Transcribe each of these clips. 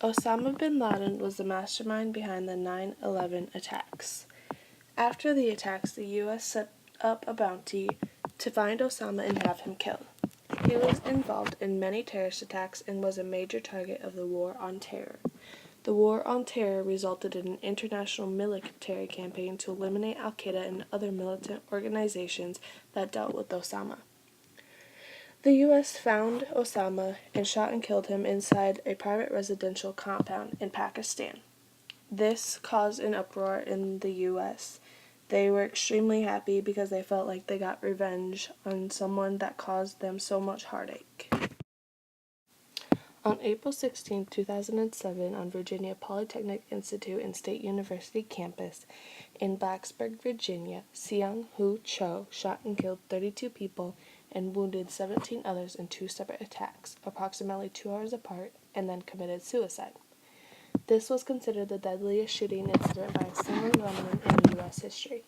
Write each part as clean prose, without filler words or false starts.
Osama bin Laden was the mastermind behind the 9/11 attacks. After the attacks, the U.S. set up a bounty to find Osama and have him killed. He was involved in many terrorist attacks and was a major target of the War on Terror. The War on Terror resulted in an international military campaign to eliminate al-Qaeda and other militant organizations that dealt with Osama. The U.S. found Osama and shot and killed him inside a private residential compound in Pakistan. This caused an uproar in the U.S. They were extremely happy because they felt like they got revenge on someone that caused them so much heartache. On April 16, 2007, on Virginia Polytechnic Institute and State University campus in Blacksburg, Virginia, Seung-Hoo Cho shot and killed 32 people and wounded 17 others in 2 separate attacks, approximately 2 hours apart, and then committed suicide. This was considered the deadliest shooting incident by a single gunman in U.S. history.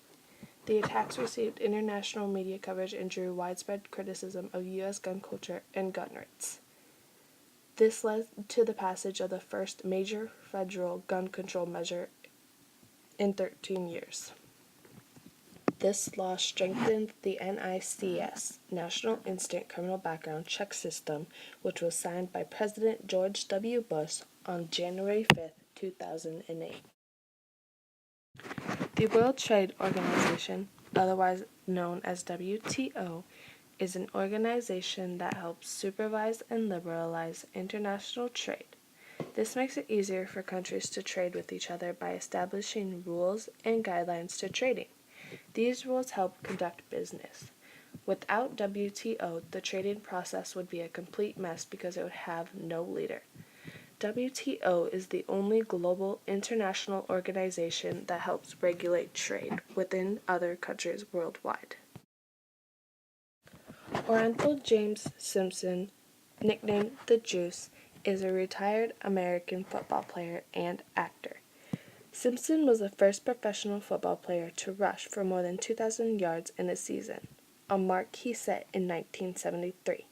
The attacks received international media coverage and drew widespread criticism of U.S. gun culture and gun rights. This led to the passage of the first major federal gun control measure in 13 years. This law strengthened the NICS, National Instant Criminal Background Check System, which was signed by President George W. Bush on January 5, 2008. The World Trade Organization, otherwise known as WTO, is an organization that helps supervise and liberalize international trade. This makes it easier for countries to trade with each other by establishing rules and guidelines to trading. These rules help conduct business. Without WTO, the trading process would be a complete mess because it would have no leader. WTO is the only global international organization that helps regulate trade within other countries worldwide. Orenthal James Simpson, nicknamed The Juice, is a retired American football player and actor. Simpson was the first professional football player to rush for more than 2,000 yards in a season, a mark he set in 1973.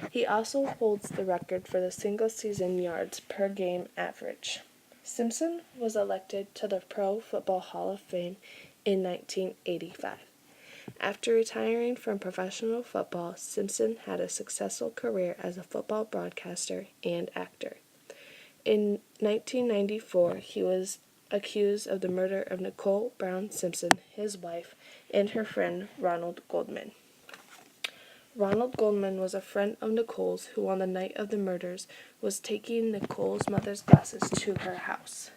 He also holds the record for the single-season yards per game average. Simpson was elected to the Pro Football Hall of Fame in 1985. After retiring from professional football, Simpson had a successful career as a football broadcaster and actor. In 1994, he was accused of the murder of Nicole Brown Simpson, his wife, and her friend Ronald Goldman. Ronald Goldman was a friend of Nicole's who, on the night of the murders, was taking Nicole's mother's glasses to her house.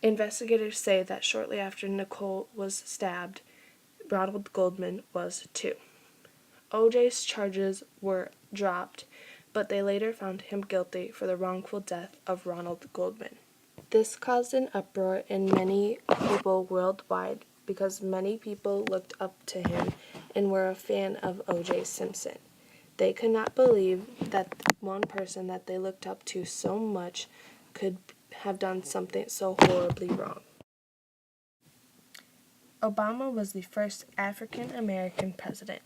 Investigators say that shortly after Nicole was stabbed, Ronald Goldman was too. O.J.'s charges were dropped, but they later found him guilty for the wrongful death of Ronald Goldman. This caused an uproar in many people worldwide because many people looked up to him and were a fan of O.J. Simpson. They could not believe that one person that they looked up to so much could have done something so horribly wrong. Obama was the first African American president.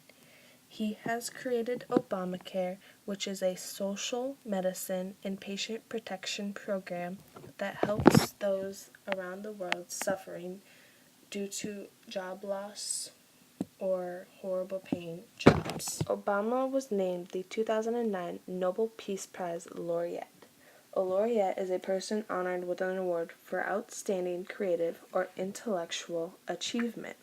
He has created Obamacare, which is a social medicine and patient protection program that helps those around the world suffering due to job loss or horrible paying jobs. Obama was named the 2009 Nobel Peace Prize laureate. A laureate is a person honored with an award for outstanding creative or intellectual achievement.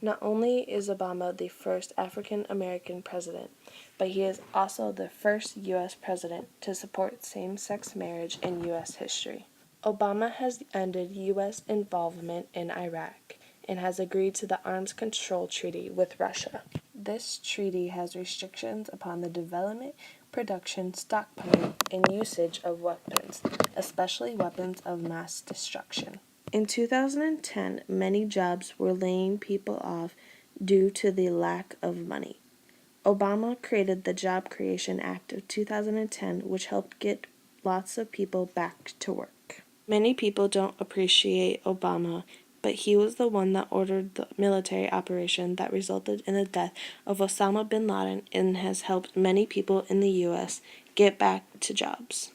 Not only is Obama the first African American president, but he is also the first U.S. president to support same-sex marriage in U.S. history. Obama has ended U.S. involvement in Iraq and has agreed to the Arms Control Treaty with Russia. This treaty has restrictions upon the development, production, stockpiling, and usage of weapons, especially weapons of mass destruction. In 2010, many jobs were laying people off due to the lack of money. Obama created the Job Creation Act of 2010, which helped get lots of people back to work. Many people don't appreciate Obama, but he was the one that ordered the military operation that resulted in the death of Osama bin Laden and has helped many people in the U.S. get back to jobs.